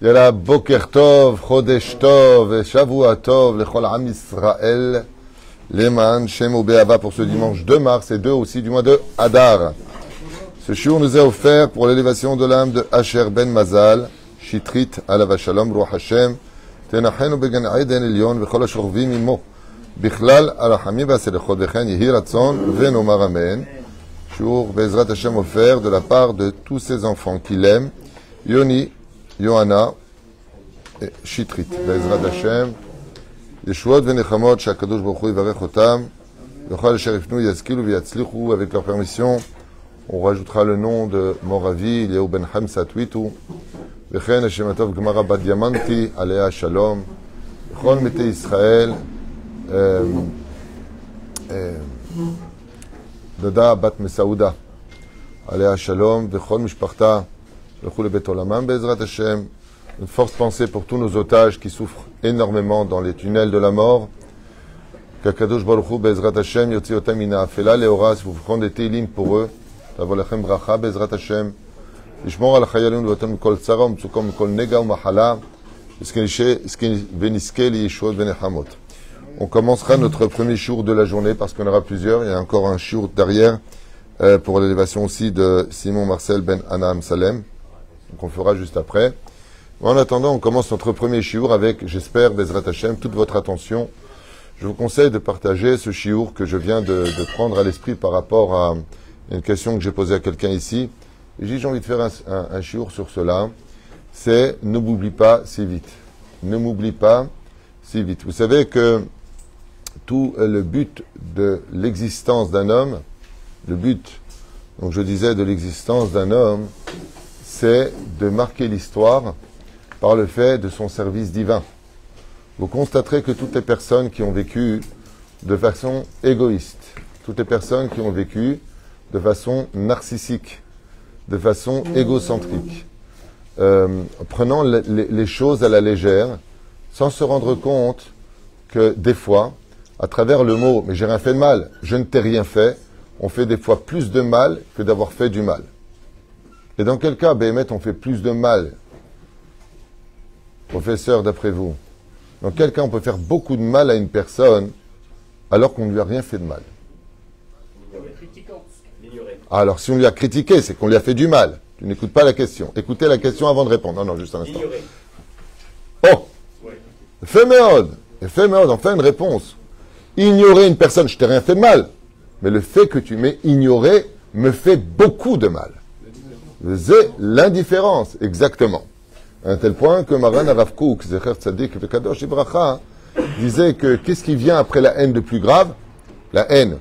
Yala Boker Tov, Chodesh Tov, Shavua Tov, Lechol Am Israël, Leman, Shem Obeava pour ce dimanche 2 mars et 2 aussi du mois de Hadar. Ce shiur nous est offert pour l'élévation de l'âme de Asher Ben Mazal, Shitrit, Alav Shalom, Ruach Hashem, Tenachenu Began Eden Elyon, Vechol HaShorvim Imo, Bichlal Arachamim Vaselechot Vechen Yehi Ratzon, Venomar Amen. Shiur Bezrat Hashem offert de la part de tous ses enfants qu'il aime, Yoni, Yohana et Shitrit. Bezrat Hashem, Yeshuot Venechamot, Shakadosh Baruch Hu Yivarech Otam, Vechol Asher Yifnu Yaskilu Vyatzlichu, avec leur permission. On rajoutera le nom de Moravi, Eliyahu Ben Hamsat Witu, Vechen Hashem Atov Gemara Bat Diamanti, Alea Shalom, Vechol Mete Israël, Dada Bat Mesaouda, Alea Shalom, Vechol Mishpachta, Vechol Bet Olamam Bezrat Hashem. Une forte pensée pour tous nos otages qui souffrent énormément dans les tunnels de la mort. Kakadosh Baruch Hu Bezrat Hashem, Yotzi Otam Mina Afela Leora, si vous prenez des télim pour eux. תבוא לכם ברכה בעזרת השם, לשמור על החיילים ולבטל מכל צרה ומצוקה ומכל נגע ומחלה, ונזכה לישועות ונחמות. On commencera notre premier jour de la journée parce qu'on aura plusieurs. Il y a encore un jour derrière pour l'élévation aussi de Simon Marcel Ben Anam Salem. Donc on fera juste après. En attendant, on commence notre premier shiur avec, j'espère, Bezrat Hashem, toute votre attention. Je vous conseille de partager ce shiur que je viens de prendre à l'esprit par rapport à une question que j'ai posée à quelqu'un ici. Et j'ai envie de faire un shiur sur cela. C'est ne m'oublie pas si vite. Ne m'oublie pas si vite. Vous savez que tout le but de l'existence d'un homme, le but, donc je disais, de l'existence d'un homme, c'est de marquer l'histoire par le fait de son service divin. Vous constaterez que toutes les personnes qui ont vécu de façon égoïste, toutes les personnes qui ont vécu de façon narcissique, de façon égocentrique, prenant les choses à la légère, sans se rendre compte que des fois, à travers le mot « mais j'ai rien fait de mal, je ne t'ai rien fait », on fait des fois plus de mal que d'avoir fait du mal. Et dans quel cas, Béhémet, on fait plus de mal, professeur, d'après vous? Dans quel cas on peut faire beaucoup de mal à une personne alors qu'on ne lui a rien fait de mal? Alors, si on lui a critiqué, c'est qu'on lui a fait du mal. Tu n'écoutes pas la question. Écoutez la question avant de répondre. Non, juste un instant. Oh, fais méode, en fait une réponse. Ignorer une personne, je t'ai rien fait de mal. Mais le fait que tu m'aies ignoré me fait beaucoup de mal. C'est l'indifférence, exactement. À un tel point que Maran Rav Kook, Zecher Tzadik Vekadosh Ibracha, disait que qu'est-ce qui vient après la haine de plus grave? La haine,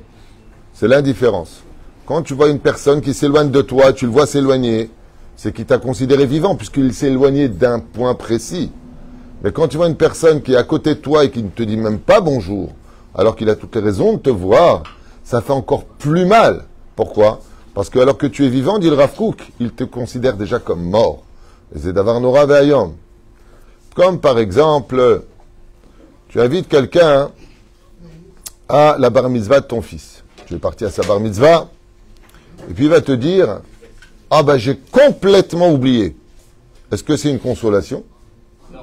c'est l'indifférence. Quand tu vois une personne qui s'éloigne de toi, tu le vois s'éloigner, c'est qu'il t'a considéré vivant, puisqu'il s'est éloigné d'un point précis. Mais quand tu vois une personne qui est à côté de toi et qui ne te dit même pas bonjour, alors qu'il a toutes les raisons de te voir, ça fait encore plus mal. Pourquoi? Parce que alors que tu es vivant, dit le Rav Kook, il te considère déjà comme mort. C'est d'avar nora ve'ayom. Comme par exemple, tu invites quelqu'un à la bar mitzvah de ton fils. Tu es parti à sa bar mitzvah, et puis il va te dire « Ah ben j'ai complètement oublié ». Est-ce que c'est une consolation? Non.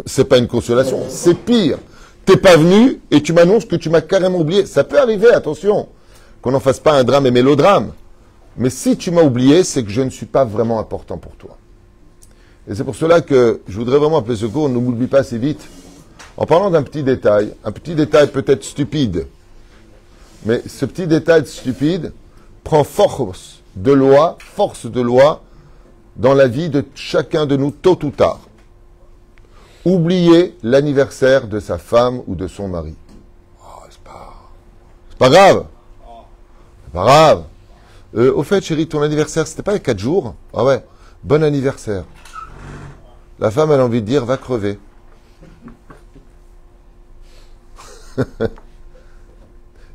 C'est pas une consolation, c'est pire. T'es pas venu et tu m'annonces que tu m'as carrément oublié. Ça peut arriver, attention, qu'on n'en fasse pas un drame et mélodrame. Mais si tu m'as oublié, c'est que je ne suis pas vraiment important pour toi. Et c'est pour cela que je voudrais vraiment appeler secours, ne m'oublie pas si vite, en parlant d'un petit détail peut-être stupide. Mais ce petit détail stupide prend force de loi dans la vie de chacun de nous, tôt ou tard. Oublier l'anniversaire de sa femme ou de son mari. Oh, c'est pas grave. C'est pas grave. Au fait, chérie, ton anniversaire, c'était pas il y a 4 jours? Ah ouais, bon anniversaire. La femme, elle a envie de dire, va crever.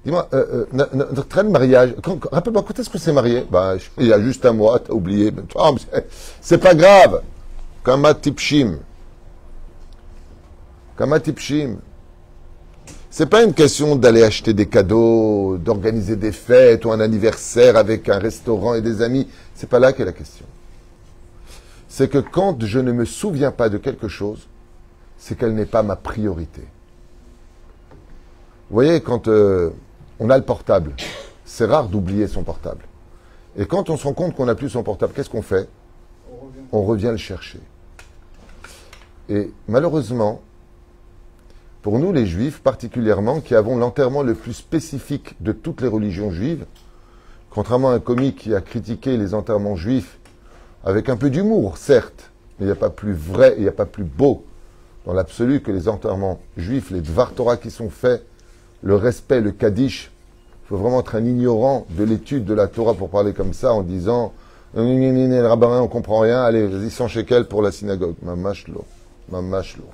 Dis-moi, notre train de mariage, rappelle-moi, quand est-ce que c'est marié? Ben, il y a juste un mois, t'as oublié. Oh, c'est pas grave. Kama tipshim. C'est pas une question d'aller acheter des cadeaux, d'organiser des fêtes ou un anniversaire avec un restaurant et des amis. C'est pas là qu'est la question. c'est que quand je ne me souviens pas de quelque chose, c'est qu'elle n'est pas ma priorité. Vous voyez, quand on a le portable, c'est rare d'oublier son portable. Et quand on se rend compte qu'on n'a plus son portable, qu'est-ce qu'on fait? On revient le chercher. Et malheureusement, pour nous les Juifs particulièrement, qui avons l'enterrement le plus spécifique de toutes les religions juives, contrairement à un comique qui a critiqué les enterrements juifs avec un peu d'humour, certes, mais il n'y a pas plus vrai, il n'y a pas plus beau dans l'absolu que les enterrements juifs, les Dvar Torah qui sont faits, le respect, le Kaddish. Il faut vraiment être un ignorant de l'étude de la Torah pour parler comme ça en disant le rabbin, on comprend rien, allez, vas-y, 100 shekels pour la synagogue. Mamash lo. Mamash lo.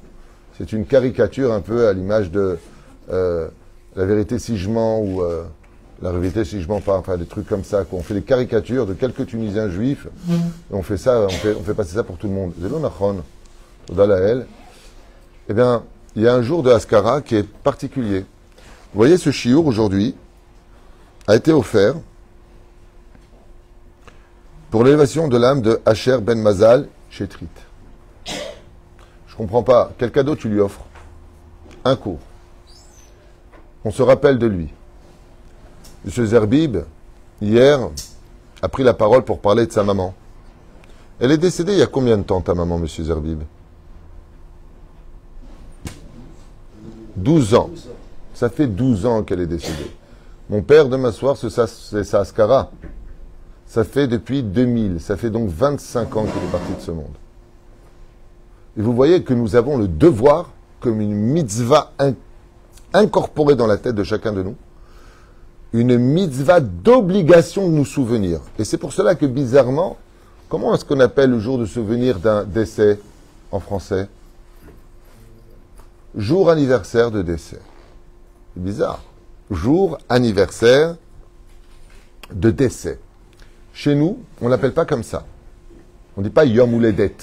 C'est une caricature un peu à l'image de la vérité si je mens ou la vérité si je mens pas, enfin des trucs comme ça. On fait des caricatures de quelques Tunisiens juifs et on fait ça, on fait passer ça pour tout le monde. Zelo nachon, toda lael. Eh bien, il y a un jour de Haskara qui est particulier. Vous voyez, ce chiour aujourd'hui a été offert pour l'élévation de l'âme de Asher Ben Mazal Chetrit. Je comprends pas. Quel cadeau tu lui offres? Un cours. On se rappelle de lui. M. Zerbib, hier, a pris la parole pour parler de sa maman. Elle est décédée il y a combien de temps, ta maman, M. Zerbib? 12 ans. Ça fait 12 ans qu'elle est décédée. Mon père, demain soir, c'est sa Haskara. Ça fait depuis 2000. Ça fait donc 25 ans qu'elle est partie de ce monde. Et vous voyez que nous avons le devoir, comme une mitzvah incorporée dans la tête de chacun de nous, une mitzvah d'obligation de nous souvenir. Et c'est pour cela que, bizarrement, comment est-ce qu'on appelle le jour de souvenir d'un décès en français? Jour anniversaire de décès. C'est bizarre. Jour anniversaire de décès. Chez nous, on ne l'appelle pas comme ça. On ne dit pas Yom Uledet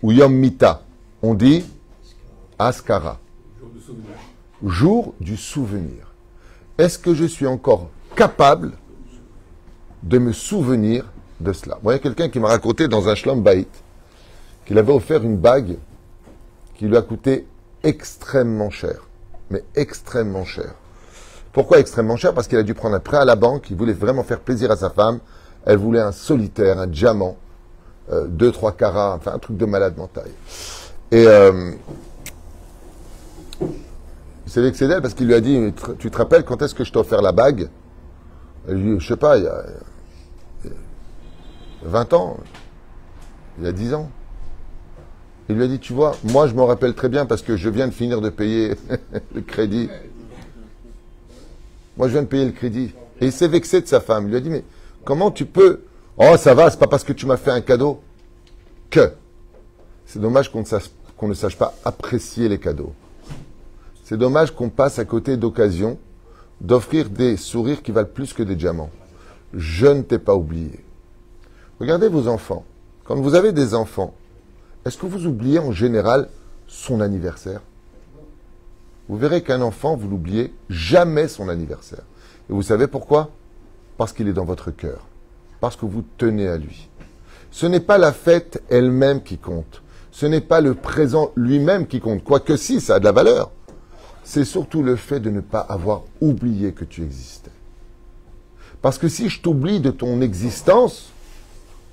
ou Yom Mita. On dit Askara. Jour du souvenir. Est-ce que je suis encore capable de me souvenir de cela? Moi, il y a quelqu'un qui m'a raconté dans un Shlom Bayit qu'il avait offert une bague qui lui a coûté extrêmement cher. Mais extrêmement cher. Pourquoi extrêmement cher? Parce qu'il a dû prendre un prêt à la banque, il voulait vraiment faire plaisir à sa femme, elle voulait un solitaire, un diamant, 2-3 carats, enfin un truc de malade mental. Et il s'est vexé d'elle parce qu'il lui a dit, tu te rappelles quand est-ce que je t'ai offert la bague? Elle lui dit, je sais pas, il y a 20 ans, il y a 10 ans. Il lui a dit, tu vois, moi je m'en rappelle très bien parce que je viens de finir de payer le crédit. Moi je viens de payer le crédit. Et il s'est vexé de sa femme. Il lui a dit, mais comment tu peux... Oh ça va, c'est pas parce que tu m'as fait un cadeau que... C'est dommage qu'on ne sache pas apprécier les cadeaux. C'est dommage qu'on passe à côté d'occasions d'offrir des sourires qui valent plus que des diamants. Je ne t'ai pas oublié. Regardez vos enfants. Quand vous avez des enfants, est-ce que vous oubliez en général son anniversaire? Vous verrez qu'un enfant, vous n'oubliez jamais son anniversaire. Et vous savez pourquoi? Parce qu'il est dans votre cœur. Parce que vous tenez à lui. Ce n'est pas la fête elle-même qui compte. Ce n'est pas le présent lui-même qui compte. Quoique si, ça a de la valeur. C'est surtout le fait de ne pas avoir oublié que tu existais. Parce que si je t'oublie de ton existence,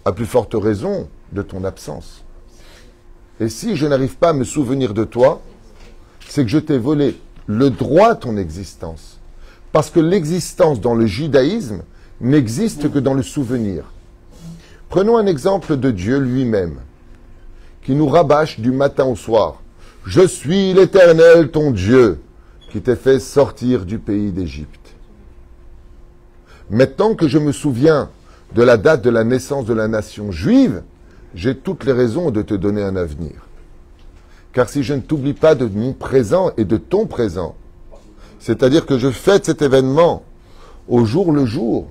à plus forte raison de ton absence. Et si je n'arrive pas à me souvenir de toi, c'est que je t'ai volé le droit à ton existence. Parce que l'existence dans le judaïsme n'existe que dans le souvenir. Prenons un exemple de Dieu lui-même, qui nous rabâche du matin au soir. « Je suis l'Éternel, ton Dieu, qui t'ai fait sortir du pays d'Égypte. » Maintenant que je me souviens de la date de la naissance de la nation juive, j'ai toutes les raisons de te donner un avenir. Car si je ne t'oublie pas de mon présent et de ton présent, c'est-à-dire que je fête cet événement au jour le jour,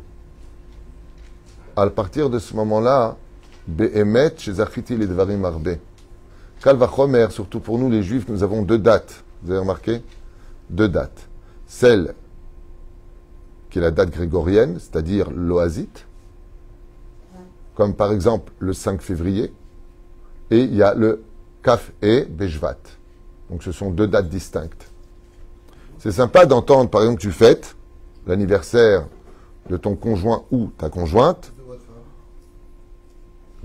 à partir de ce moment-là, Be'emet shezachiti ledvarim arbe. Kal vachomer, surtout pour nous les Juifs, nous avons deux dates. Vous avez remarqué? Deux dates. Celle qui est la date grégorienne, c'est-à-dire l'oasit, comme par exemple le 5 février, et il y a le Kaf et Beshvat. Donc ce sont deux dates distinctes. C'est sympa d'entendre, par exemple, que tu fêtes l'anniversaire de ton conjoint ou ta conjointe,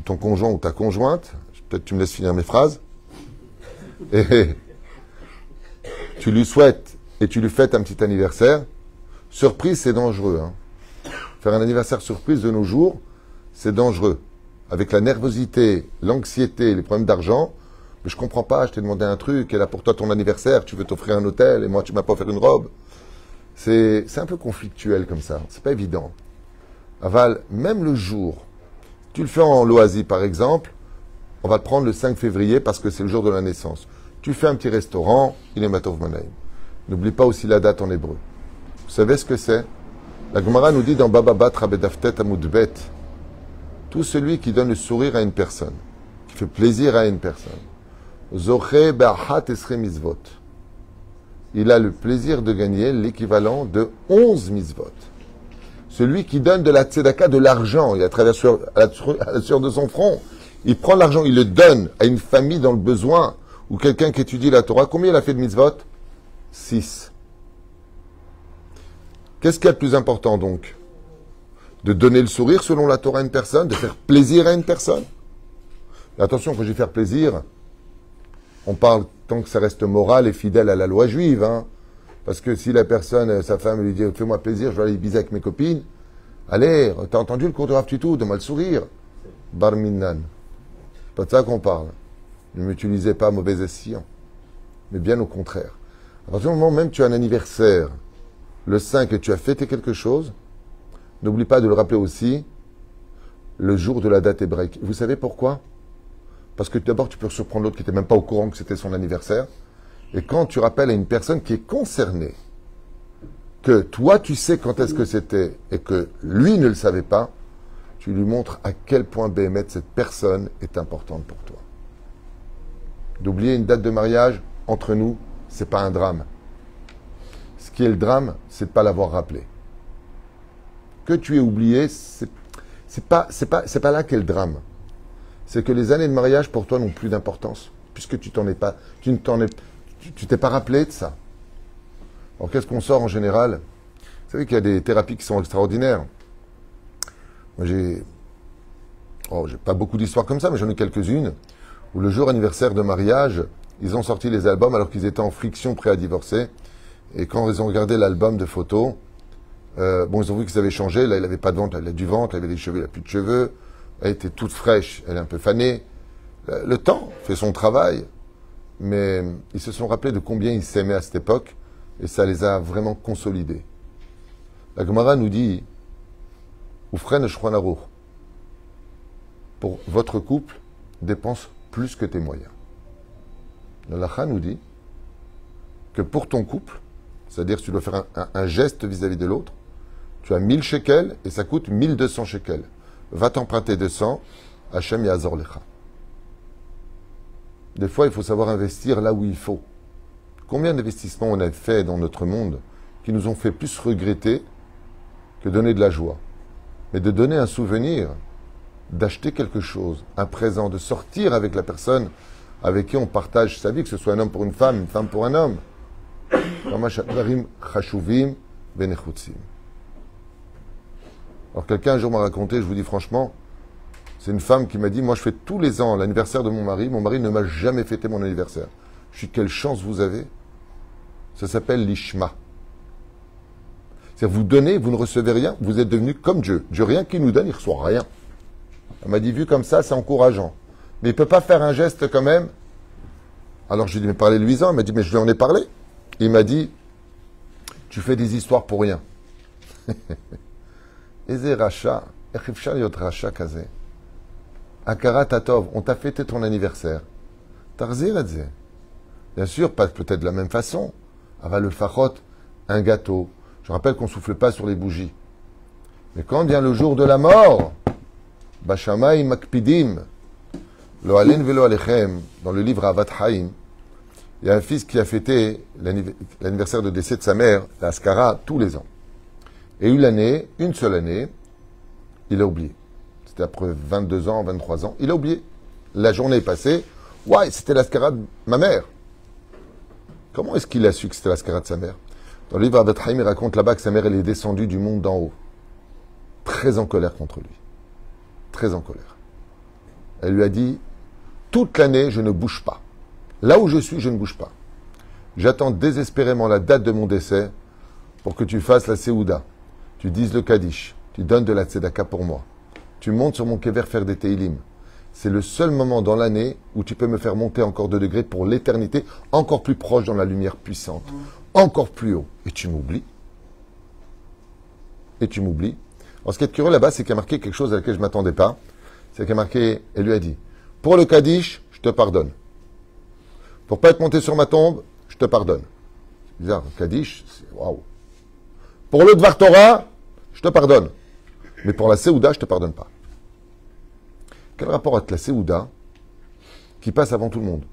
ton conjoint ou ta conjointe, peut-être tu me laisses finir mes phrases, et tu lui souhaites et tu lui fêtes un petit anniversaire. Surprise, c'est dangereux. Hein. Faire un anniversaire surprise de nos jours, c'est dangereux. Avec la nervosité, l'anxiété, les problèmes d'argent, mais je comprends pas, je t'ai demandé un truc, et là pour toi ton anniversaire, tu veux t'offrir un hôtel, et moi tu m'as pas offert une robe. C'est un peu conflictuel comme ça, c'est pas évident. Aval, même le jour, tu le fais en Loasie par exemple, on va le prendre le 5 février parce que c'est le jour de la naissance. Tu fais un petit restaurant, il est Matov Manaïm. N'oublie pas aussi la date en hébreu. Vous savez ce que c'est? La Gemara nous dit dans Baba Bat Rabedaftet Amoudbet, tout celui qui donne le sourire à une personne, qui fait plaisir à une personne, Zoché Be'ahat Esre Mizvot, il a le plaisir de gagner l'équivalent de 11 Mizvot. Celui qui donne de la tzedaka, de l'argent, il a traversé à la sueur de son front, il prend l'argent, il le donne à une famille dans le besoin, ou quelqu'un qui étudie la Torah. Combien il a fait de Mizvot? 6. Qu'est-ce qu'il y a de plus important donc? De donner le sourire selon la Torah à une personne, de faire plaisir à une personne. Et attention, quand je dis faire plaisir, on parle tant que ça reste moral et fidèle à la loi juive. Hein. Parce que si la personne, sa femme lui dit « fais-moi plaisir, je vais aller baiser avec mes copines », allez, t'as entendu le cours de Rav Tutu, donne-moi le sourire. Bar Minnan. C'est pas de ça qu'on parle. Ne m'utilisez pas mauvais escient. Mais bien au contraire. À partir du moment même tu as un anniversaire, le 5 et tu as fêté quelque chose, n'oublie pas de le rappeler aussi le jour de la date hébraïque. Vous savez pourquoi? Parce que d'abord, tu peux surprendre l'autre qui n'était même pas au courant que c'était son anniversaire. Et quand tu rappelles à une personne qui est concernée, que toi, tu sais quand est-ce que c'était et que lui ne le savait pas, tu lui montres à quel point Béhémet, cette personne, est importante pour toi. D'oublier une date de mariage, entre nous, c'est pas un drame. Ce qui est le drame, c'est de ne pas l'avoir rappelé. Que tu aies oublié, c'est pas là qu'est le drame. C'est que les années de mariage pour toi n'ont plus d'importance, puisque tu t'es pas rappelé de ça. Alors qu'est-ce qu'on sort en général? Vous savez qu'il y a des thérapies qui sont extraordinaires. Moi j'ai pas beaucoup d'histoires comme ça, mais j'en ai quelques-unes, où le jour anniversaire de mariage, ils ont sorti les albums alors qu'ils étaient en friction prêts à divorcer. Et quand ils ont regardé l'album de photos, ils ont vu qu'ils avaient changé. Là, il n'avait pas de ventre, là, il a du ventre, il avait des cheveux, il n'a plus de cheveux. Elle était toute fraîche, elle est un peu fanée. Le temps fait son travail, mais ils se sont rappelés de combien ils s'aimaient à cette époque, et ça les a vraiment consolidés. La Gemara nous dit, Oufren Shronarour, pour votre couple, dépense plus que tes moyens. Le Lacha nous dit que pour ton couple, c'est-à-dire que tu dois faire un geste vis-à-vis de l'autre, tu as 1000 shekels et ça coûte 1200 shekels. Va t'emprunter 200, Hachem Yazor Lecha. Des fois, il faut savoir investir là où il faut. Combien d'investissements on a fait dans notre monde qui nous ont fait plus regretter que donner de la joie? Mais de donner un souvenir, d'acheter quelque chose, un présent, de sortir avec la personne avec qui on partage sa vie, que ce soit un homme pour une femme pour un homme. Alors quelqu'un un jour m'a raconté, je vous dis franchement, c'est une femme qui m'a dit, moi je fais tous les ans l'anniversaire de mon mari ne m'a jamais fêté mon anniversaire. Je dis, quelle chance vous avez. Ça s'appelle l'ishma. C'est-à-dire vous donnez, vous ne recevez rien, vous êtes devenu comme Dieu. Dieu, rien qu'il nous donne, il ne reçoit rien. Elle m'a dit, vu comme ça, c'est encourageant. Mais il ne peut pas faire un geste quand même. Alors je lui ai dit, mais parlez-lui-en. Elle m'a dit, mais je lui en ai parlé. Il m'a dit, tu fais des histoires pour rien. Eze racha, echifshar yot racha kaze. Akara tatov, on t'a fêté ton anniversaire. Tarzir edze. Bien sûr, pas peut-être de la même façon. Aval le fachot, un gâteau. Je rappelle qu'on ne souffle pas sur les bougies. Mais quand vient le jour de la mort, Bashamay makpidim, lo alen velo alechem, dans le livre Avat Haim, il y a un fils qui a fêté l'anniversaire de décès de sa mère, la Askara, tous les ans. Et une seule année, il a oublié. c'était après 22 ans, 23 ans. Il a oublié. La journée est passée. Ouais, c'était l'Askara de ma mère. Comment est-ce qu'il a su que c'était l'Askara de sa mère? Dans le livre Avet Haim, il raconte là-bas que sa mère, elle est descendue du monde d'en haut. Très en colère contre lui. Très en colère. Elle lui a dit, toute l'année, je ne bouge pas. Là où je suis, je ne bouge pas. J'attends désespérément la date de mon décès pour que tu fasses la Séouda. Tu dises le Kaddish. Tu donnes de la Tzedaka pour moi. Tu montes sur mon kever faire des Teilim. C'est le seul moment dans l'année où tu peux me faire monter encore 2 degrés pour l'éternité, encore plus proche dans la lumière puissante, encore plus haut. Et tu m'oublies. Et tu m'oublies. Alors, ce qui est curieux là-bas, c'est qu'il y a marqué quelque chose à laquelle je ne m'attendais pas. C'est qu'il y a marqué, elle lui a dit, pour le Kaddish, je te pardonne. Pour pas être monté sur ma tombe, je te pardonne. C'est bizarre, le Kaddish, c'est waouh. Pour le Dvar Torah, je te pardonne. Mais pour la Séouda, je ne te pardonne pas. Quel rapport avec la Séouda qui passe avant tout le monde?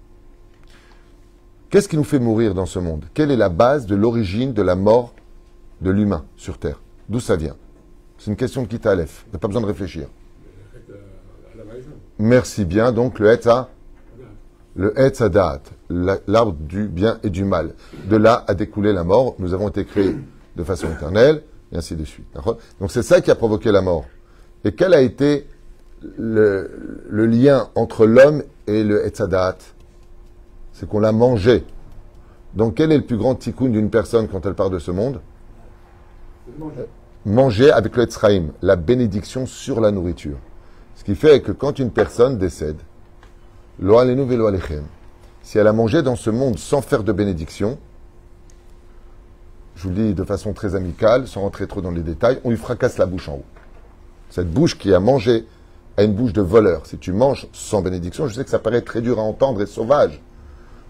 Qu'est-ce qui nous fait mourir dans ce monde? Quelle est la base de l'origine de la mort de l'humain sur Terre? D'où ça vient? C'est une question de Kita Aleph. Il n'y a pas besoin de réfléchir. Merci bien. Donc le Etz Hadat, l'arbre du bien et du mal. De là a découlé la mort. Nous avons été créés de façon éternelle, et ainsi de suite. Donc c'est ça qui a provoqué la mort. Et quel a été le lien entre l'homme et le Etz Hadat? C'est qu'on l'a mangé. Donc quel est le plus grand tikkun d'une personne quand elle part de ce monde? Manger avec le Etz Chaim, la bénédiction sur la nourriture. Ce qui fait que quand une personne décède, lo alenu velo alechem, si elle a mangé dans ce monde sans faire de bénédiction, je vous le dis de façon très amicale, sans rentrer trop dans les détails, on lui fracasse la bouche en haut. Cette bouche qui a mangé a une bouche de voleur. Si tu manges sans bénédiction, je sais que ça paraît très dur à entendre et sauvage,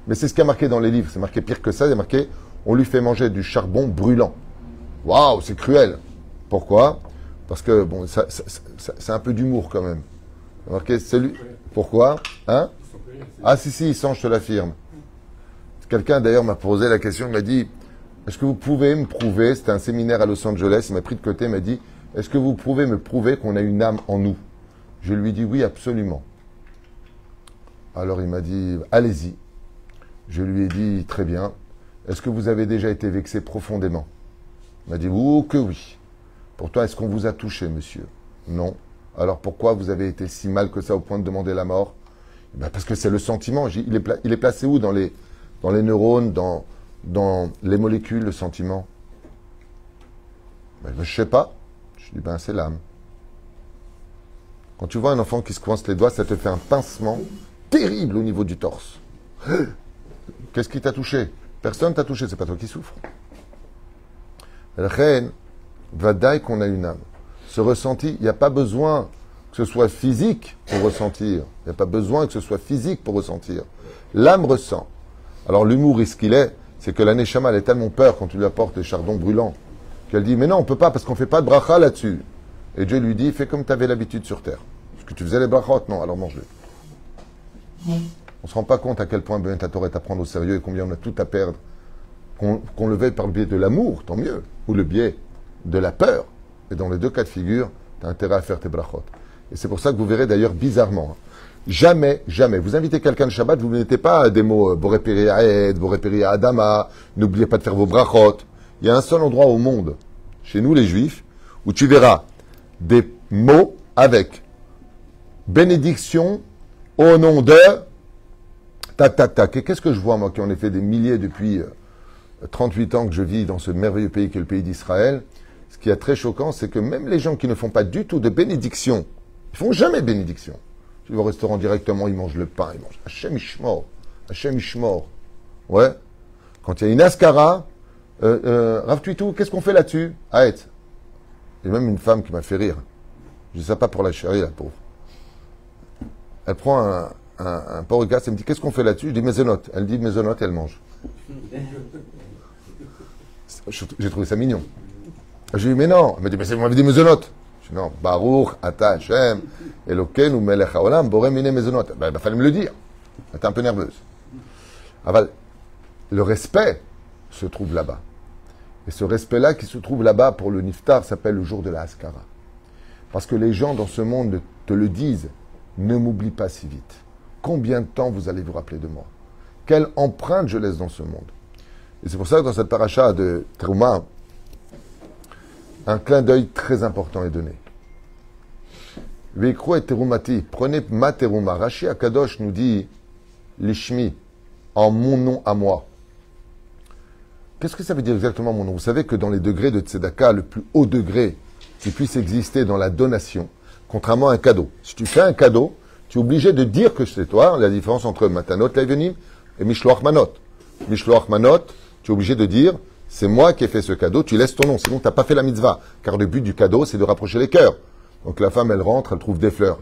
mais c'est ce qui a marqué dans les livres. C'est marqué pire que ça, c'est marqué, on lui fait manger du charbon brûlant. Waouh, c'est cruel. Pourquoi? Parce que, bon, c'est un peu d'humour quand même. Marqué, c'est lui. Pourquoi? Hein? Ah si, il sent, je te l'affirme. Quelqu'un d'ailleurs m'a posé la question, il m'a dit, est-ce que vous pouvez me prouver, c'était un séminaire à Los Angeles, il m'a pris de côté, il m'a dit, est-ce que vous pouvez me prouver qu'on a une âme en nous? Je lui ai dit, oui, absolument. Alors il m'a dit, allez-y. Je lui ai dit, très bien. Est-ce que vous avez déjà été vexé profondément? Il m'a dit, oh que oui. Pourtant, est-ce qu'on vous a touché, monsieur? Non. Alors pourquoi vous avez été si mal que ça au point de demander la mort? Ben parce que c'est le sentiment. Il est placé où dans les neurones, dans les molécules, le sentiment? Ben, je ne sais pas. Je dis, ben c'est l'âme. Quand tu vois un enfant qui se coince les doigts, ça te fait un pincement terrible au niveau du torse. Qu'est-ce qui t'a touché? Personne t'a touché, c'est pas toi qui souffres. La reine, vadaï qu'on a une âme. Ce ressenti, il n'y a pas besoin que ce soit physique pour ressentir. Il n'y a pas besoin que ce soit physique pour ressentir. L'âme ressent. Alors l'humoriste qu'il est, c'est que la Neshama, elle est tellement peur quand tu lui apportes les chardons brûlants, qu'elle dit, mais non, on ne peut pas parce qu'on ne fait pas de bracha là-dessus. Et Dieu lui dit, fais comme tu avais l'habitude sur terre. Parce que tu faisais les brachot, non, alors mange-les. On ne se rend pas compte à quel point Ben Torah est à prendre au sérieux et combien on a tout à perdre. Qu'on le veuille par le biais de l'amour, tant mieux, ou le biais de la peur. Et dans les deux cas de figure, tu as intérêt à faire tes brachot. Et c'est pour ça que vous verrez d'ailleurs bizarrement, jamais, vous invitez quelqu'un le Shabbat, vous ne mettez pas des mots Boré Peri Aed, Boré Peri Adama, n'oubliez pas de faire vos brachot. Il y a un seul endroit au monde, chez nous les Juifs, où tu verras des mots avec bénédiction au nom de tac, tac, tac. Et qu'est-ce que je vois, moi, qui en ai fait des milliers depuis 38 ans que je vis dans ce merveilleux pays qu'est le pays d'Israël? Ce qui est très choquant, c'est que même les gens qui ne font pas du tout de bénédiction, ils font jamais bénédiction. Tu vas au restaurant directement, ils mangent le pain, ils mangent Hachem Ishmor, Hachem Ishmor. Ouais. Quand il y a une askara, Rav Tuitou, qu'est-ce qu'on fait là-dessus? Aït. Il y a même une femme qui m'a fait rire. Je dis ça pas pour la chérie, la pauvre. Elle prend un porc elle me dit, qu'est-ce qu'on fait là-dessus? Je dis mésonote. Elle dit mésonote et elle mange. J'ai trouvé ça mignon. Je lui dis, mais non. Elle me dit, mais c'est moi qui dis mésonote. Je dis, non, Baruch, Ata Hashem, Elokeinu melech haolam, boré mine mésonote. Ben, il fallait me le dire. Elle était un peu nerveuse. Aval, le respect se trouve là-bas. Et ce respect-là qui se trouve là-bas pour le Niftar s'appelle le jour de la Haskara. Parce que les gens dans ce monde te le disent, ne m'oublie pas si vite. Combien de temps vous allez vous rappeler de moi? Quelle empreinte je laisse dans ce monde? Et c'est pour ça que dans cette paracha de Teruma, un clin d'œil très important est donné. Veikro et Terumati, prenez ma Teruma. Rashi Akadosh nous dit Lishmi, en mon nom à moi. Qu'est-ce que ça veut dire exactement mon nom? Vous savez que dans les degrés de Tzedaka, le plus haut degré qui puisse exister dans la donation, contrairement à un cadeau. Si tu fais un cadeau, tu es obligé de dire que c'est toi, la différence entre Matanot Levenim et Mishloach Manot. Mishloach Manot, tu es obligé de dire, c'est moi qui ai fait ce cadeau, tu laisses ton nom, sinon tu n'as pas fait la mitzvah. Car le but du cadeau, c'est de rapprocher les cœurs. Donc la femme, elle rentre, elle trouve des fleurs.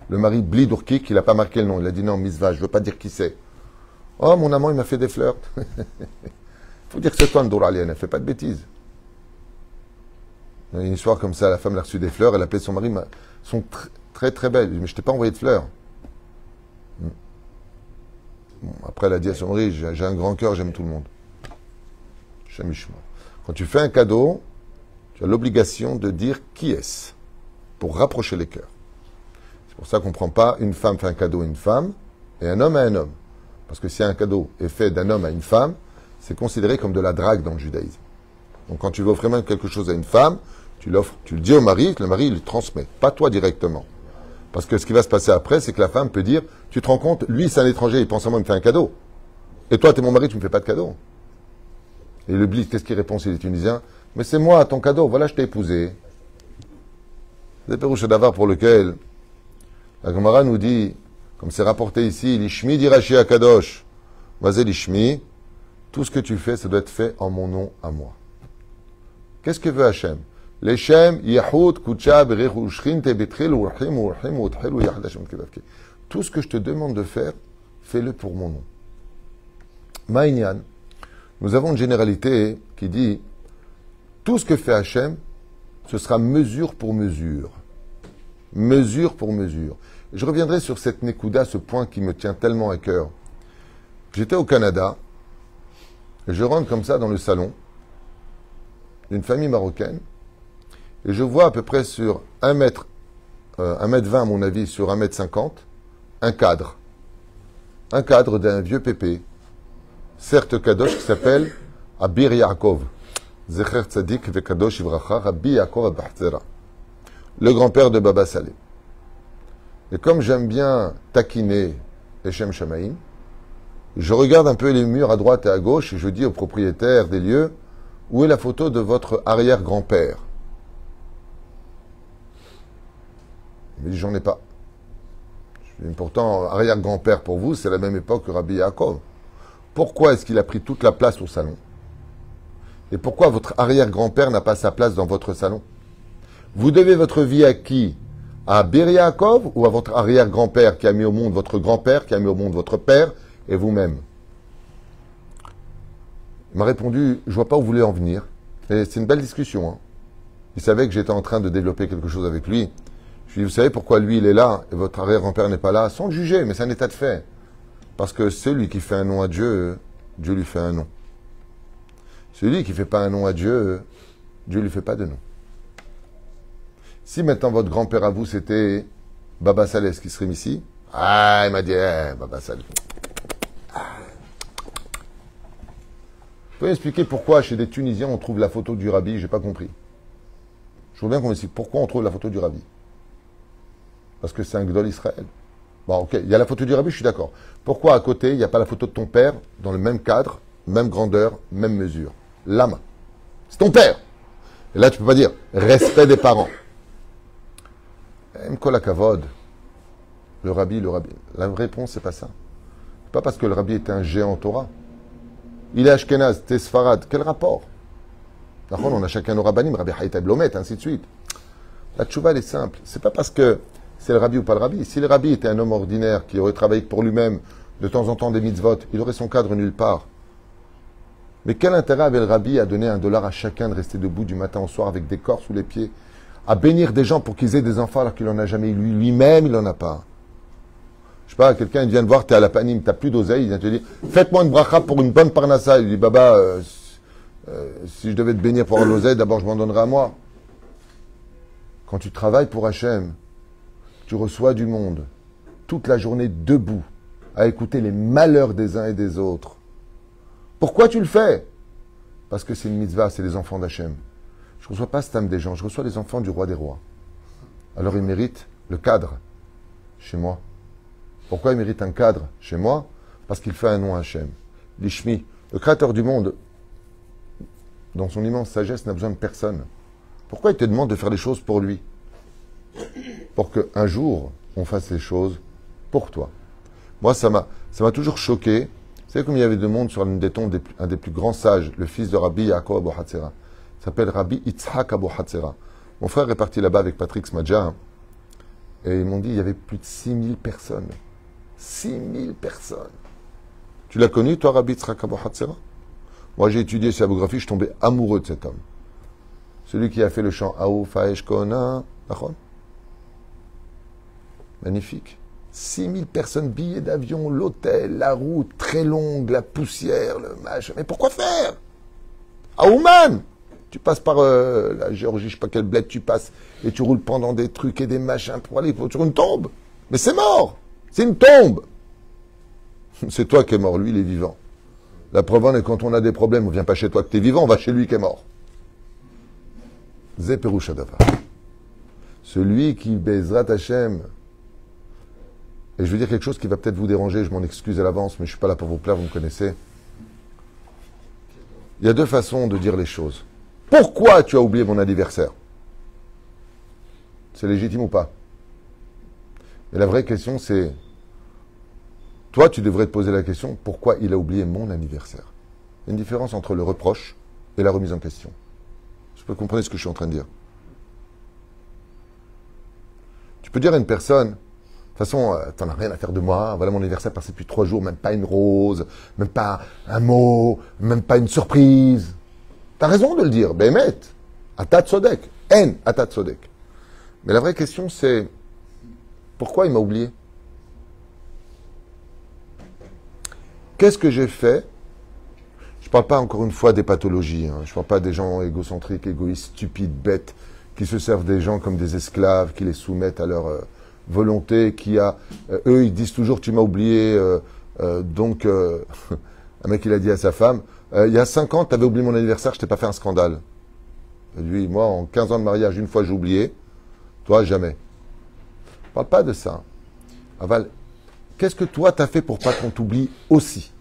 Le mari, Blidourkik, il n'a pas marqué le nom. Il a dit non, mitzvah, je ne veux pas dire qui c'est. Oh, mon amant, il m'a fait des fleurs. Il faut dire que c'est toi, Ndour Alien, elle ne fait pas de bêtises. Il y a une histoire comme ça, la femme a reçu des fleurs, elle a appelé son mari, sont très très belles. Il dit, mais je t'ai pas envoyé de fleurs. Bon, après, elle a dit à son mari, j'ai un grand cœur, j'aime tout le monde. Quand tu fais un cadeau, tu as l'obligation de dire qui est-ce, pour rapprocher les cœurs. C'est pour ça qu'on ne prend pas une femme fait un cadeau à une femme et un homme à un homme. Parce que si un cadeau est fait d'un homme à une femme, c'est considéré comme de la drague dans le judaïsme. Donc quand tu veux offrir même quelque chose à une femme, tu l'offres, tu le dis au mari, que le mari il le transmet, pas toi directement. Parce que ce qui va se passer après, c'est que la femme peut dire, tu te rends compte, lui c'est un étranger, il pense à moi, il me fait un cadeau. Et toi, tu es mon mari, tu ne me fais pas de cadeau. Et le blitz, qu'est-ce qu'il répond s'il est tunisien? Mais c'est moi, ton cadeau, voilà, je t'ai épousé. C'est le Pérouche d'Avar pour lequel la Gemara nous dit, comme c'est rapporté ici, l'Ishmi d'Irachi Akadosh, Vazé l'Ishmi, tout ce que tu fais, ça doit être fait en mon nom à moi. Qu'est-ce que veut Hachem? L'Echem, Yahoud, Kucha, Berechu, Shrin, Tebetril, Urhim, Urhim, Utchil, Yahdashim, Kedavke. Tout ce que je te demande de faire, fais-le pour mon nom. Ma'inyan. Nous avons une généralité qui dit tout ce que fait Hachem, ce sera mesure pour mesure. Mesure pour mesure. Et je reviendrai sur cette Nekuda, ce point qui me tient tellement à cœur. J'étais au Canada, et je rentre comme ça dans le salon d'une famille marocaine, et je vois à peu près sur 1 mètre 20 à mon avis, sur 1,50 m, un cadre. Un cadre d'un vieux pépé. Certes Kadosh qui s'appelle Abir Yaakov. Zecher Tzadik ve Kadosh Ivracha, Rabbi Yaakov Abahtera. Le grand-père de Baba Saleh. Et comme j'aime bien taquiner Echem Shamaïm, je regarde un peu les murs à droite et à gauche et je dis au propriétaire des lieux, où est la photo de votre arrière-grand-père? Il me dit, j'en ai pas. Je dis, pourtant, arrière-grand-père pour vous, c'est la même époque que Rabbi Yaakov. Pourquoi est-ce qu'il a pris toute la place au salon? Et pourquoi votre arrière-grand-père n'a pas sa place dans votre salon? Vous devez votre vie à qui? À Bir Yaakov ou à votre arrière-grand-père qui a mis au monde votre grand-père, qui a mis au monde votre père et vous-même? Il m'a répondu, je vois pas où vous voulez en venir. Et c'est une belle discussion. Hein. Il savait que j'étais en train de développer quelque chose avec lui. Je lui ai dit, vous savez pourquoi lui il est là et votre arrière-grand-père n'est pas là? Sans le juger, mais c'est un état de fait. Parce que celui qui fait un nom à Dieu, Dieu lui fait un nom. Celui qui ne fait pas un nom à Dieu, Dieu ne lui fait pas de nom. Si maintenant votre grand-père à vous c'était Baba Saleh, qui serait ici? Ah, il m'a dit, Baba Saleh. Vous pouvez m'expliquer pourquoi chez des Tunisiens on trouve la photo du Rabbi? J'ai pas compris. Je veux bien qu'on m'explique pourquoi on trouve la photo du Rabbi. Parce que c'est un Gdol Israël. Bon, ok, il y a la photo du Rabbi, je suis d'accord. Pourquoi à côté, il n'y a pas la photo de ton père, dans le même cadre, même grandeur, même mesure? L'âme. C'est ton père. Et là, tu peux pas dire respect des parents. M'kola kavod. Le Rabbi. La réponse, c'est pas ça. C'est pas parce que le Rabbi était un géant en Torah. Il est Ashkenaz, t'es Sfarad. Quel rapport? D'accord, on a chacun nos rabbanim, Rabbi Haïta Blomet, ainsi de suite. La tchouva, elle est simple. C'est pas parce que c'est le Rabbi ou pas le Rabbi. Si le Rabbi était un homme ordinaire qui aurait travaillé pour lui-même, de temps en temps des mitzvot, il aurait son cadre nulle part. Mais quel intérêt avait le Rabbi à donner $1 à chacun de rester debout du matin au soir avec des corps sous les pieds, à bénir des gens pour qu'ils aient des enfants alors qu'il n'en a jamais eu lui-même, il n'en a pas. Je sais pas, quelqu'un il vient te voir, tu es à la panime, tu n'as plus d'oseille, il vient te dire faites-moi une bracha pour une bonne parnassa. Il dit Baba, si je devais te bénir pour l'oseille, d'abord je m'en donnerais à moi. Quand tu travailles pour Hachem, tu reçois du monde toute la journée debout à écouter les malheurs des uns et des autres. Pourquoi tu le fais? Parce que c'est une mitzvah, c'est les enfants d'Hachem. Je ne reçois pas ce âme des gens, je reçois les enfants du roi des rois. Alors ils méritent le cadre chez moi. Pourquoi ils méritent un cadre chez moi? Parce qu'il fait un nom à Hachem. L'Ishmi, le créateur du monde, dans son immense sagesse, n'a besoin de personne. Pourquoi il te demande de faire les choses pour lui? Pour qu'un jour, on fasse les choses pour toi. Moi, ça m'a toujours choqué. Vous savez comme il y avait de monde sur l'une des tombes un des plus grands sages, le fils de Rabbi Yaakov Abou Hatzera. Il s'appelle Rabbi Yitzhak Abou Hatzera. Mon frère est parti là-bas avec Patrick Smadja. Et ils m'ont dit, il y avait plus de 6000 personnes. 6000 personnes. Tu l'as connu, toi, Rabbi Yitzhak Abou Hatzera? Moi, j'ai étudié sa biographie, je suis tombé amoureux de cet homme. Celui qui a fait le chant Aou Faesh Kona. Magnifique. 6000 personnes, billets d'avion, l'hôtel, la route très longue, la poussière, le machin. Mais pourquoi faire? Aouman! Tu passes par la Géorgie, je sais pas quel bled tu passes, et tu roules pendant des trucs et des machins pour aller sur une tombe. Mais c'est mort! C'est une tombe! C'est toi qui es mort, lui il est vivant. La preuve en est quand on a des problèmes, on vient pas chez toi que tu es vivant, on va chez lui qui est mort. Zé Perouchadava. Celui qui baisera Hachem. Et je veux dire quelque chose qui va peut-être vous déranger, je m'en excuse à l'avance, mais je ne suis pas là pour vous plaire, vous me connaissez. Il y a deux façons de dire les choses. Pourquoi tu as oublié mon anniversaire? C'est légitime ou pas? Mais la vraie question, c'est... Toi, tu devrais te poser la question, pourquoi il a oublié mon anniversaire? Il y a une différence entre le reproche et la remise en question. Je peux comprendre ce que je suis en train de dire. Tu peux dire à une personne... De toute façon, t'en as rien à faire de moi. Voilà mon anniversaire passé depuis 3 jours, même pas une rose, même pas un mot, même pas une surprise. T'as raison de le dire, Bémet. Atat Sodek. En, Atat Sodek. Mais la vraie question, c'est pourquoi il m'a oublié? Qu'est-ce que j'ai fait? Je ne parle pas encore une fois des pathologies. Je ne parle pas des gens égocentriques, égoïstes, stupides, bêtes, qui se servent des gens comme des esclaves, qui les soumettent à leur... volonté, eux, ils disent toujours, tu m'as oublié, donc, un mec, il a dit à sa femme, il y a 5 ans, tu avais oublié mon anniversaire, je t'ai pas fait un scandale. Et lui, moi, en 15 ans de mariage, une fois, j'ai oublié, toi, jamais. Je parle pas de ça. Aval, qu'est-ce que toi, tu as fait pour pas qu'on t'oublie aussi?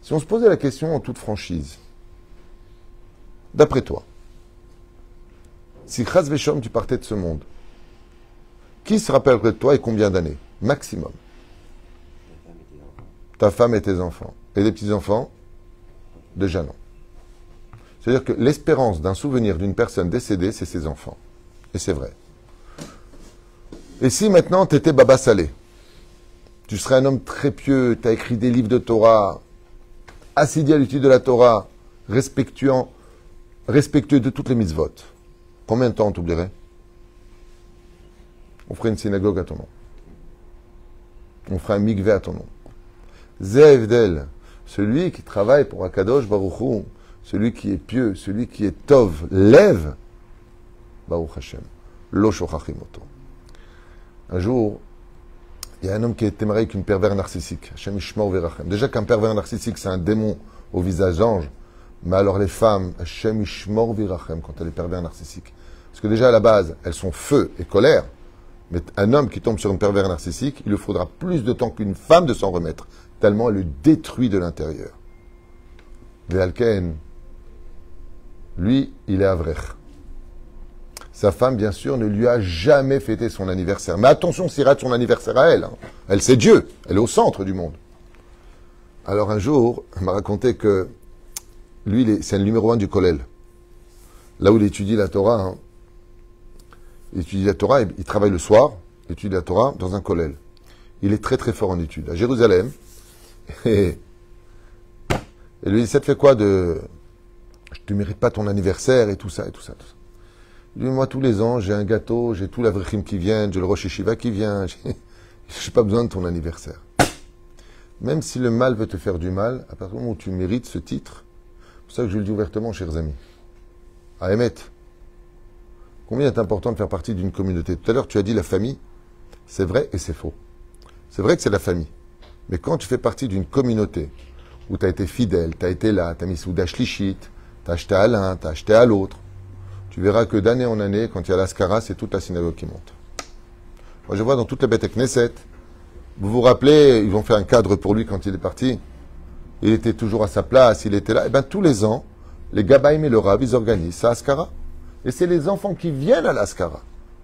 Si on se posait la question en toute franchise, d'après toi, si Chas Veshom, tu partais de ce monde, qui se rappellerait de toi et combien d'années? Maximum. Ta femme et tes enfants. Et des petits-enfants? Déjà non. C'est-à-dire que l'espérance d'un souvenir d'une personne décédée, c'est ses enfants. Et c'est vrai. Et si maintenant tu étais Baba Salé, tu serais un homme très pieux, tu as écrit des livres de Torah, assidu à l'étude de la Torah, respectueux de toutes les mitzvot, combien de temps on t'oublierait? On ferait une synagogue à ton nom. On ferait un mikvé à ton nom. Zévdel, celui qui travaille pour Akadosh Baruch Hu, celui qui est pieux, celui qui est tov, lève, Baruch Hashem, lo shochachimoto. Un jour, il y a un homme qui est marié avec une pervers narcissique. Hashem Ishmor Virachem. Déjà qu'un pervers narcissique, c'est un démon au visage d'ange. Mais alors les femmes, Hashem Ishmor Virachem, quand elle est pervers narcissique. Parce que déjà à la base, elles sont feu et colère. Mais un homme qui tombe sur une pervers narcissique, il lui faudra plus de temps qu'une femme de s'en remettre, tellement elle le détruit de l'intérieur. Ve'alken, lui, il est avrech. Sa femme, bien sûr, ne lui a jamais fêté son anniversaire. Mais attention, s'il rate son anniversaire à elle. Elle, c'est Dieu. Elle est au centre du monde. Alors un jour, elle m'a raconté que lui, c'est le numéro 1 du Kollel. Là où il étudie la Torah, il étudie la Torah, il travaille le soir, il étudie la Torah dans un Kollel. Il est très très fort en études. À Jérusalem, et lui dit, ça te fait quoi de... Tu ne mérites pas ton anniversaire et tout ça, et tout ça, tout ça. Lui, moi, tous les ans, j'ai un gâteau, j'ai tout l'Avrechim qui vient, j'ai le Rosh Yeshiva qui vient, je n'ai pas besoin de ton anniversaire. Même si le mal veut te faire du mal, à partir du moment où tu mérites ce titre, c'est pour ça que je le dis ouvertement, chers amis. À Emet, Combien est important de faire partie d'une communauté? Tout à l'heure, tu as dit la famille. C'est vrai et c'est faux. C'est vrai que c'est la famille. Mais quand tu fais partie d'une communauté où tu as été fidèle, tu as été là, tu as mis Souda Shlichit, tu as acheté à l'un, tu as acheté à l'autre, tu verras que d'année en année, quand il y a l'Askara, c'est toute la synagogue qui monte. Moi, je vois dans toutes les bêtes Knesset, vous vous rappelez, ils vont faire un cadre pour lui quand il est parti. Il était toujours à sa place, il était là. Et bien, tous les ans, les Gabaïm et le Rav, ils organisent ça Askara. Et c'est les enfants qui viennent à l'Askara.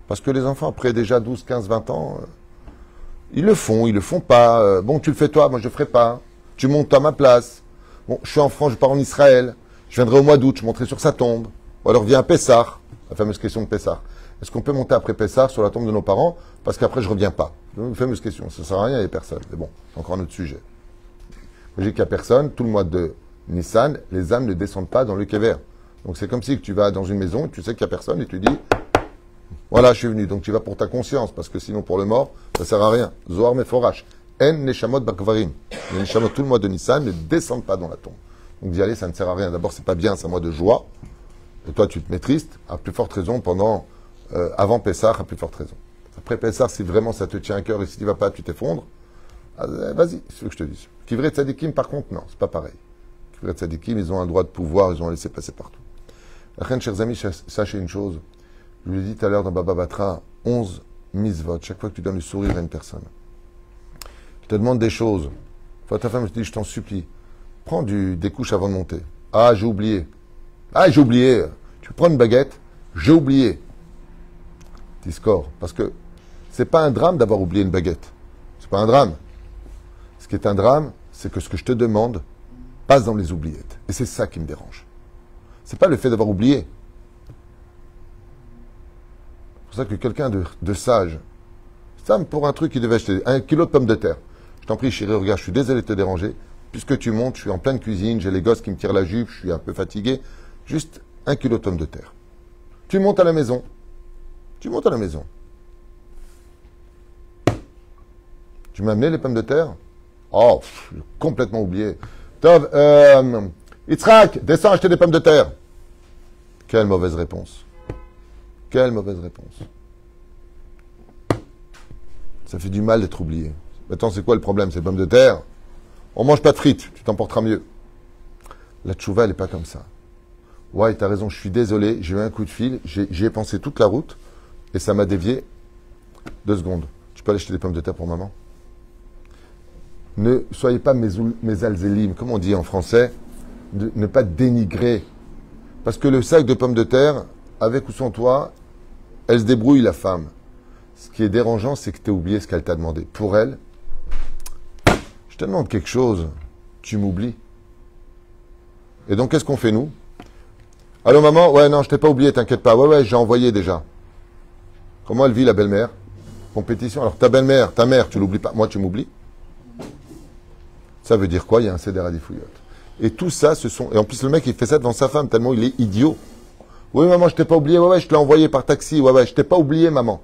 Parce que les enfants, après déjà 12, 15, 20 ans, ils le font pas. Bon, tu le fais toi, moi je le ferai pas. Tu montes à ma place. Bon, je suis en France, je pars en Israël. Je viendrai au mois d'août, je monterai sur sa tombe. Ou alors viens à Pessah, la fameuse question de Pessah. Est-ce qu'on peut monter après Pessah sur la tombe de nos parents? Parce qu'après, je reviens pas. Une fameuse question. Ça sert à rien, il n'y a personne. Mais bon, c'est encore un autre sujet. Je dis qu'il n'y a personne. Tout le mois de Nissan, les âmes ne descendent pas dans le Kever. Donc c'est comme si tu vas dans une maison, tu sais qu'il n'y a personne et tu dis, voilà, je suis venu. Donc tu vas pour ta conscience, parce que sinon pour le mort, ça ne sert à rien. Zohar Meforash. En Neshamot Bakvarim. Les Neshamot, tout le mois de Nissan, ne descendent pas dans la tombe. Donc d'y aller, ça ne sert à rien. D'abord, c'est pas bien, c'est un mois de joie. Et toi, tu te mets triste, à plus forte raison, avant Pessah, à plus forte raison. Après Pessah, si vraiment ça te tient à cœur et si tu ne vas pas, tu t'effondres, vas-y, c'est ce que je te dis. Kivrei Tzadikim, par contre, non, c'est pas pareil. Kivrei Tzadikim, ils ont un droit de pouvoir, ils ont laissé passer partout. La reine, chers amis, sachez une chose. Je vous l'ai dit tout à l'heure dans Baba Batra, 11 misvot, chaque fois que tu donnes le sourire à une personne. Je te demande des choses. Toi, ta femme, je te dis, je t'en supplie, prends des couches avant de monter. Ah, j'ai oublié. Ah, j'ai oublié. Tu prends une baguette, j'ai oublié. Tu scores. Parce que c'est pas un drame d'avoir oublié une baguette. C'est pas un drame. Ce qui est un drame, c'est que ce que je te demande passe dans les oubliettes. Et c'est ça qui me dérange. C'est pas le fait d'avoir oublié. C'est pour ça que quelqu'un de sage, ça pour un truc qui devait acheter 1 kilo de pommes de terre. Je t'en prie, chérie, regarde, je suis désolé de te déranger. Puisque tu montes, je suis en pleine cuisine, j'ai les gosses qui me tirent la jupe, je suis un peu fatigué. Juste 1 kilo de pommes de terre. Tu montes à la maison. Tu montes à la maison. Tu m'as amené les pommes de terre? Oh, j'ai complètement oublié. Tov, Yitzhak, descends acheter des pommes de terre. Quelle mauvaise réponse. Quelle mauvaise réponse. Ça fait du mal d'être oublié. Maintenant, c'est quoi le problème? C'est les pommes de terre. On mange pas de frites, tu t'en porteras mieux. La tchouva, elle n'est pas comme ça. Ouais, t'as raison, je suis désolé, j'ai eu un coup de fil, j'y ai pensé toute la route, et ça m'a dévié. 2 secondes. Tu peux aller acheter des pommes de terre pour maman? Ne soyez pas mes alzélim, comme on dit en français, ne pas dénigrer. Parce que le sac de pommes de terre, avec ou sans toi, elle se débrouille, la femme. Ce qui est dérangeant, c'est que tu as oublié ce qu'elle t'a demandé. Pour elle, je te demande quelque chose, tu m'oublies. Et donc, qu'est-ce qu'on fait, nous? Allô, maman? Ouais, non, je t'ai pas oublié, t'inquiète pas. Ouais, j'ai envoyé déjà. Comment elle vit, la belle-mère? Compétition. Alors, ta belle-mère, ta mère, tu l'oublies pas. Moi, tu m'oublies? Ça veut dire quoi? Il y a un céder à des fouillottes. Et tout ça, Et en plus, le mec, il fait ça devant sa femme, tellement il est idiot. Oui, maman, je t'ai pas oublié. Ouais, je te l'ai envoyé par taxi. Ouais, je t'ai pas oublié, maman.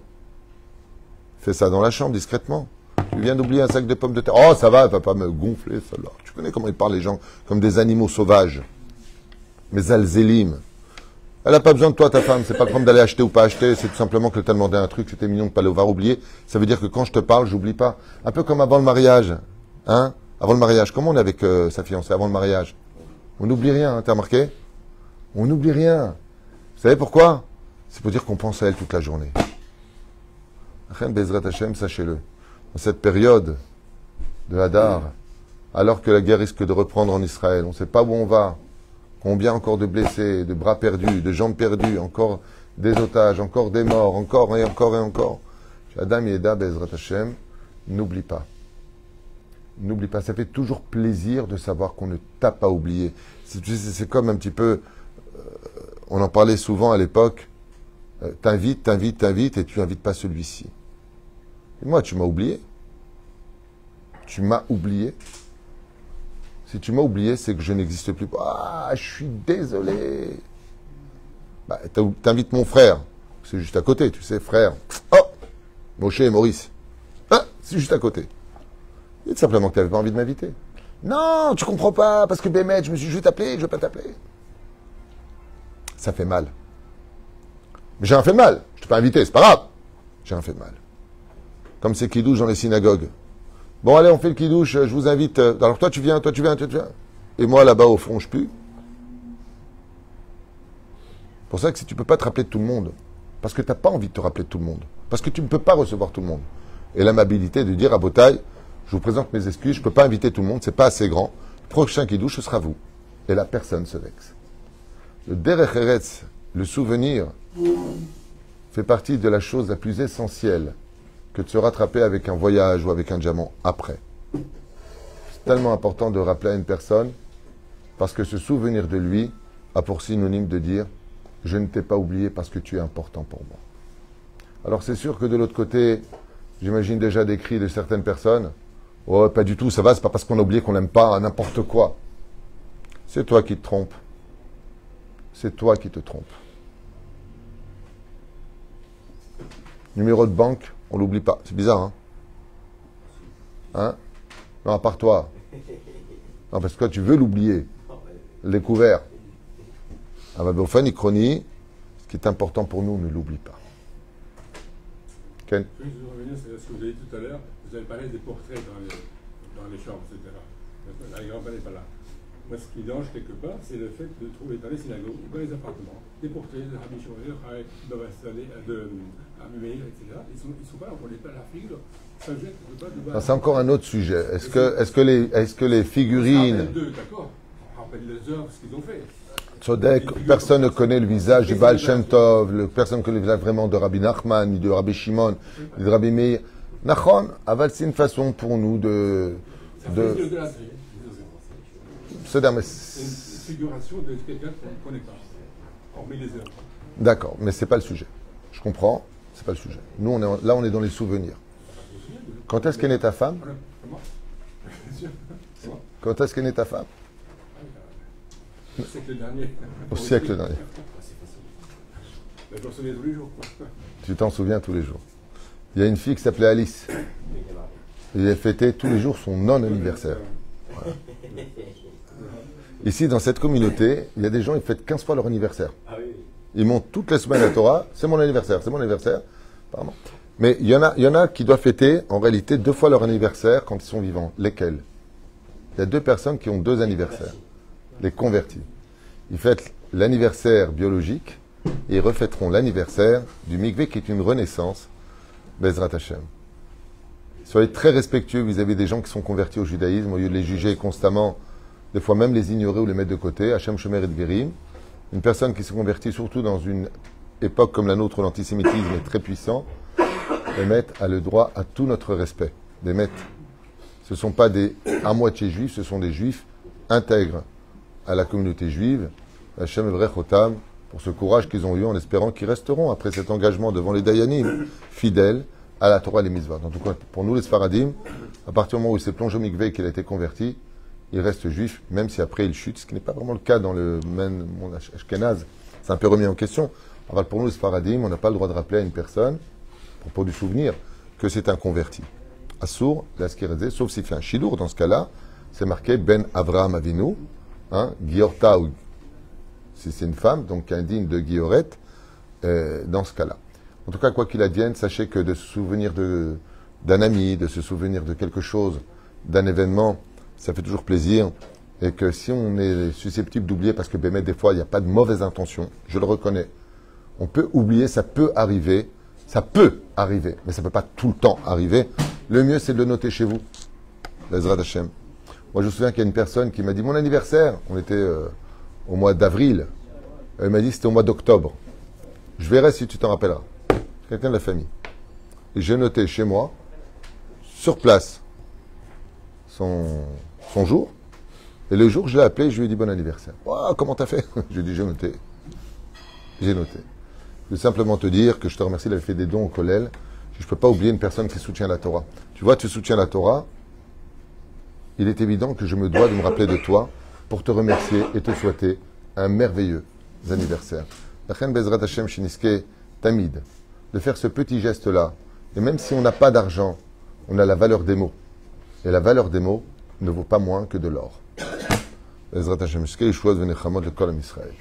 Fais ça dans la chambre, discrètement. Tu viens d'oublier un sac de pommes de terre. Oh, ça va, elle va pas me gonfler, celle-là. Tu connais comment ils parlent, les gens, comme des animaux sauvages. Mais alzélim. Elle n'a pas besoin de toi, ta femme. C'est pas le problème d'aller acheter ou pas acheter. C'est tout simplement qu'elle t'a demandé un truc. C'était mignon de ne pas l'avoir oublié. Ça veut dire que quand je te parle, j'oublie pas. Un peu comme avant le mariage. Hein? Avant le mariage. Comment on est avec sa fiancée avant le mariage? On n'oublie rien, hein, t'as remarqué? On n'oublie rien. Vous savez pourquoi? C'est pour dire qu'on pense à elle toute la journée. Chen Bezrat Hashem, sachez-le. Dans cette période de Hadar, alors que la guerre risque de reprendre en Israël, on ne sait pas où on va. Combien encore de blessés, de bras perdus, de jambes perdues, encore des otages, encore des morts, encore et encore et encore. Adam Yeda Bezrat Hashem, n'oublie pas. N'oublie pas, ça fait toujours plaisir de savoir qu'on ne t'a pas oublié. C'est comme un petit peu, on en parlait souvent à l'époque, t'invites et tu n'invites pas celui-ci. Et moi, tu m'as oublié. Tu m'as oublié. Si tu m'as oublié, c'est que je n'existe plus. Ah, je suis désolé. Bah, t'invites mon frère. C'est juste à côté, tu sais, frère. Oh, Moshe et Maurice. Ah, c'est juste à côté. Dites simplement que tu n'avais pas envie de m'inviter. Non, tu comprends pas, parce que Bémet, je me suis juste appelé, je ne veux pas t'appeler. Ça fait mal. Mais j'ai rien fait de mal. Je t'ai pas invité, c'est pas grave. J'ai rien fait de mal. Comme c'est kidouche dans les synagogues. Bon, allez, on fait le kidouche, je vous invite. Alors toi, tu viens, toi, tu viens, toi, tu viens. Et moi, là-bas, au fond, je pue. C'est pour ça que si tu peux pas te rappeler de tout le monde, parce que tu n'as pas envie de te rappeler de tout le monde, parce que tu ne peux pas recevoir tout le monde. Et l'amabilité de dire à Botaï, je vous présente mes excuses, je ne peux pas inviter tout le monde, c'est pas assez grand. Le prochain kidouche, ce sera vous. Et la personne se vexe. Le derech eretz, le souvenir, fait partie de la chose la plus essentielle que de se rattraper avec un voyage ou avec un diamant après. C'est tellement important de rappeler à une personne parce que ce souvenir de lui a pour synonyme de dire « Je ne t'ai pas oublié parce que tu es important pour moi ». Alors c'est sûr que de l'autre côté, j'imagine déjà des cris de certaines personnes « Oh, pas du tout, ça va, c'est pas parce qu'on a oublié qu'on n'aime pas n'importe quoi ». C'est toi qui te trompes. C'est toi qui te trompes. Numéro de banque, on l'oublie pas. C'est bizarre, hein? Hein? Non, à part toi. Non, parce que toi, tu veux l'oublier. Les couverts. Ah bah, Bofan, Ikroni, ce qui est important pour nous, ne l'oublie pas. Ken? Je veux revenir sur ce que vous avez dit tout à l'heure. Vous avez parlé des portraits dans les chambres, etc. La grand-mère n'est pas là. Moi, ce qui me dérange quelque part, c'est le fait de trouver dans les synagogues ou dans les appartements des portraits de Rabbi Shimon, de Rabbi Meir, etc. Ils ne sont pas là pour la figure. Ça jette de bas. C'est encore un autre sujet. Est-ce que les figurines... On rappelle d'eux, d'accord. On rappelle les œuvres, ce qu'ils ont fait. Tzodek, personne ne connaît le visage du Baal Shem Tov, personne ne connaît le visage vraiment de Rabbi Nachman, ni de Rabbi Shimon, ni de Rabbi Meir. Nachon, aval, c'est une façon pour nous de... C'est une figuration de quelqu'un qu'on ne connaît pas, hormis les œuvres. D'accord, mais c'est pas le sujet. Je comprends, c'est pas le sujet. Nous, on est dans les souvenirs. Quand est-ce qu'est née ta femme? Quand est-ce qu'est née ta femme? Au siècle dernier. Au siècle dernier. Je m'en souviens tous les jours. Tu t'en souviens tous les jours. Il y a une fille qui s'appelait Alice. Et elle fêtait tous les jours son non-anniversaire. Voilà. Ici, dans cette communauté, il y a des gens qui fêtent 15 fois leur anniversaire. Ils montent toutes les semaines à Torah, c'est mon anniversaire, apparemment. Mais il y en a qui doivent fêter, en réalité, 2 fois leur anniversaire quand ils sont vivants. Lesquels? Il y a 2 personnes qui ont 2 anniversaires. Les convertis. Ils fêtent l'anniversaire biologique et ils refêteront l'anniversaire du mikvé qui est une renaissance, Bezrat Hashem. Soyez très respectueux vis-à-vis des gens qui sont convertis au judaïsme, au lieu de les juger constamment, des fois même les ignorer ou les mettre de côté. Hashem Shomer et Gerim. Une personne qui s'est convertie, surtout dans une époque comme la nôtre où l'antisémitisme est très puissant, Bémet a le droit à tout notre respect. Bémet, ce ne sont pas des à moitié juifs, ce sont des juifs intègres à la communauté juive. Hashem Evrech Otam, pour ce courage qu'ils ont eu en espérant qu'ils resteront après cet engagement devant les Dayanim, fidèles à la Torah et les mitzvot. En tout cas, pour nous les Sfaradim, à partir du moment où il s'est plongé au mikvé et qu'il a été converti, il reste juif, même si après il chute, ce qui n'est pas vraiment le cas dans le monde ashkénaze. C'est un peu remis en question. Alors pour nous les Sfaradim, on n'a pas le droit de rappeler à une personne, pour du souvenir, que c'est un converti. Assour, l'askérazé, sauf s'il fait un chidour, dans ce cas-là, c'est marqué Ben Avraham Avinu, Giorta, ou si c'est une femme, donc indigne de Gioret, dans ce cas-là. En tout cas, quoi qu'il advienne, sachez que de se souvenir d'un ami, de se souvenir de quelque chose, d'un événement, ça fait toujours plaisir. Et que si on est susceptible d'oublier, parce que des fois, il n'y a pas de mauvaise intention, je le reconnais, on peut oublier, ça peut arriver, mais ça ne peut pas tout le temps arriver. Le mieux, c'est de le noter chez vous. L'Ezrat Hashem. Moi, je me souviens qu'il y a une personne qui m'a dit, mon anniversaire, on était au mois d'avril, elle m'a dit, c'était au mois d'octobre. Je verrai si tu t'en rappelleras. Quelqu'un de la famille. Et j'ai noté chez moi, sur place, son jour. Et le jour, je l'ai appelé, je lui ai dit bon anniversaire. Oh, comment t'as fait? Je lui ai dit j'ai noté. J'ai noté. Je veux simplement te dire que je te remercie d'avoir fait des dons au Kollel. Je ne peux pas oublier une personne qui soutient la Torah. Tu vois, tu soutiens la Torah. Il est évident que je me dois de me rappeler de toi pour te remercier et te souhaiter un merveilleux anniversaire. Lachen Bezrat Hashem Shiniske Tamid. De faire ce petit geste-là. Et même si on n'a pas d'argent, on a la valeur des mots. Et la valeur des mots ne vaut pas moins que de l'or. Bezrat Hashem Shiniske Yeshuot Venechamot le Kol Israël.